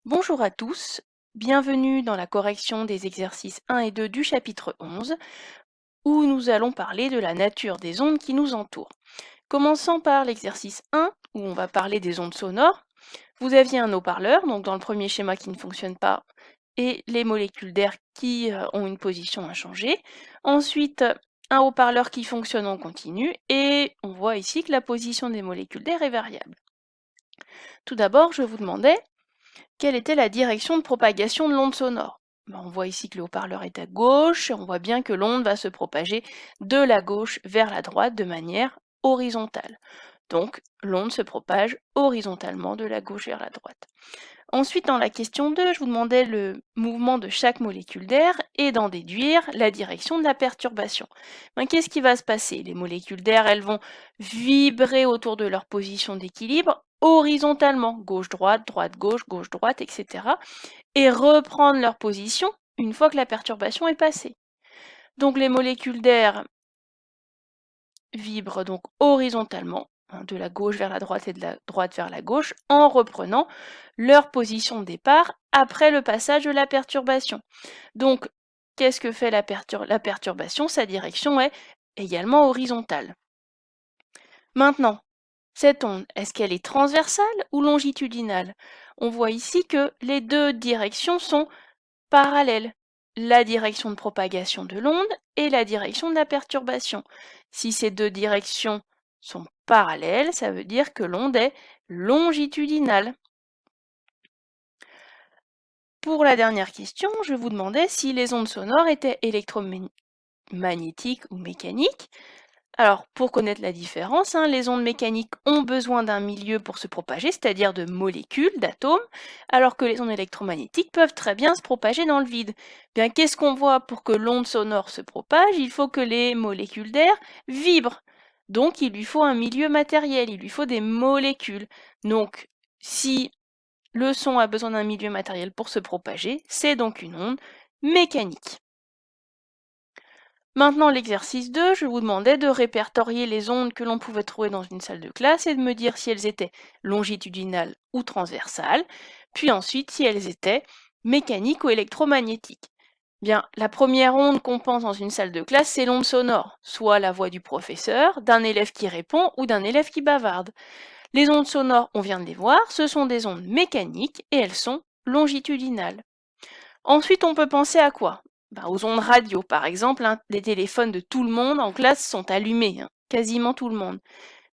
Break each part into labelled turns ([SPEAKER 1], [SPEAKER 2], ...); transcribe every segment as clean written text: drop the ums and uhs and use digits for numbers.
[SPEAKER 1] Bonjour à tous, bienvenue dans la correction des exercices 1 et 2 du chapitre 11, où nous allons parler de la nature des ondes qui nous entourent. Commençons par l'exercice 1, où on va parler des ondes sonores. Vous aviez un haut-parleur, donc dans le premier schéma qui ne fonctionne pas, et les molécules d'air qui ont une position à changer. Ensuite, un haut-parleur qui fonctionne en continu, et on voit ici que la position des molécules d'air est variable. Tout d'abord, je vous demandais quelle était la direction de propagation de l'onde sonore. On voit ici que le haut-parleur est à gauche, et on voit bien que l'onde va se propager de la gauche vers la droite de manière horizontale. Donc l'onde se propage horizontalement de la gauche vers la droite. Ensuite, dans la question 2, je vous demandais le mouvement de chaque molécule d'air et d'en déduire la direction de la perturbation. Qu'est-ce qui va se passer? Les molécules d'air, elles vont vibrer autour de leur position d'équilibre horizontalement, gauche-droite, droite-gauche, gauche-droite, etc. et reprendre leur position une fois que la perturbation est passée. Donc les molécules d'air vibrent donc horizontalement, de la gauche vers la droite et de la droite vers la gauche, en reprenant leur position de départ après le passage de la perturbation. Donc, qu'est-ce que fait la perturbation? Sa direction est également horizontale. Maintenant, cette onde, est-ce qu'elle est transversale ou longitudinale? On voit ici que les deux directions sont parallèles. La direction de propagation de l'onde et la direction de la perturbation. Si ces deux directions sont parallèles, ça veut dire que l'onde est longitudinale. Pour la dernière question, je vous demandais si les ondes sonores étaient électromagnétiques ou mécaniques. Alors, pour connaître la différence, les ondes mécaniques ont besoin d'un milieu pour se propager, c'est-à-dire de molécules, d'atomes, alors que les ondes électromagnétiques peuvent très bien se propager dans le vide. Bien, qu'est-ce qu'on voit pour que l'onde sonore se propage? Il faut que les molécules d'air vibrent. Donc, il lui faut un milieu matériel, il lui faut des molécules. Donc, si le son a besoin d'un milieu matériel pour se propager, c'est donc une onde mécanique. Maintenant, l'exercice 2, je vous demandais de répertorier les ondes que l'on pouvait trouver dans une salle de classe et de me dire si elles étaient longitudinales ou transversales, puis ensuite si elles étaient mécaniques ou électromagnétiques. Bien, la première onde qu'on pense dans une salle de classe, c'est l'onde sonore, soit la voix du professeur, d'un élève qui répond ou d'un élève qui bavarde. Les ondes sonores, on vient de les voir, ce sont des ondes mécaniques et elles sont longitudinales. Ensuite, on peut penser à quoi? Aux ondes radio, par exemple, les téléphones de tout le monde en classe sont allumés, quasiment tout le monde,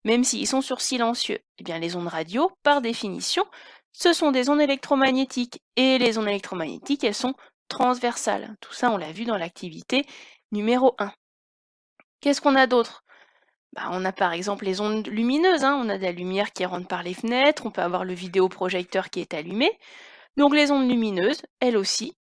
[SPEAKER 1] même s'ils sont sur silencieux. Eh bien, les ondes radio, par définition, ce sont des ondes électromagnétiques, et les ondes électromagnétiques, elles sont transversales. Tout ça, on l'a vu dans l'activité numéro 1. Qu'est-ce qu'on a d'autre? On a par exemple les ondes lumineuses, on a de la lumière qui rentre par les fenêtres, on peut avoir le vidéoprojecteur qui est allumé. Donc les ondes lumineuses, elles aussi,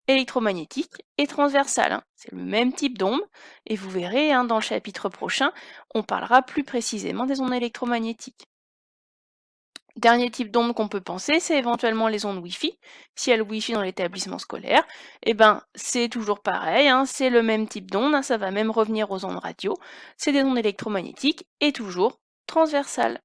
[SPEAKER 1] électromagnétique et transversale. C'est le même type d'onde, et vous verrez, dans le chapitre prochain, on parlera plus précisément des ondes électromagnétiques. Dernier type d'onde qu'on peut penser, c'est éventuellement les ondes Wi-Fi. Si il y a le Wi-Fi dans l'établissement scolaire, c'est toujours pareil, c'est le même type d'onde, ça va même revenir aux ondes radio. C'est des ondes électromagnétiques et toujours transversales.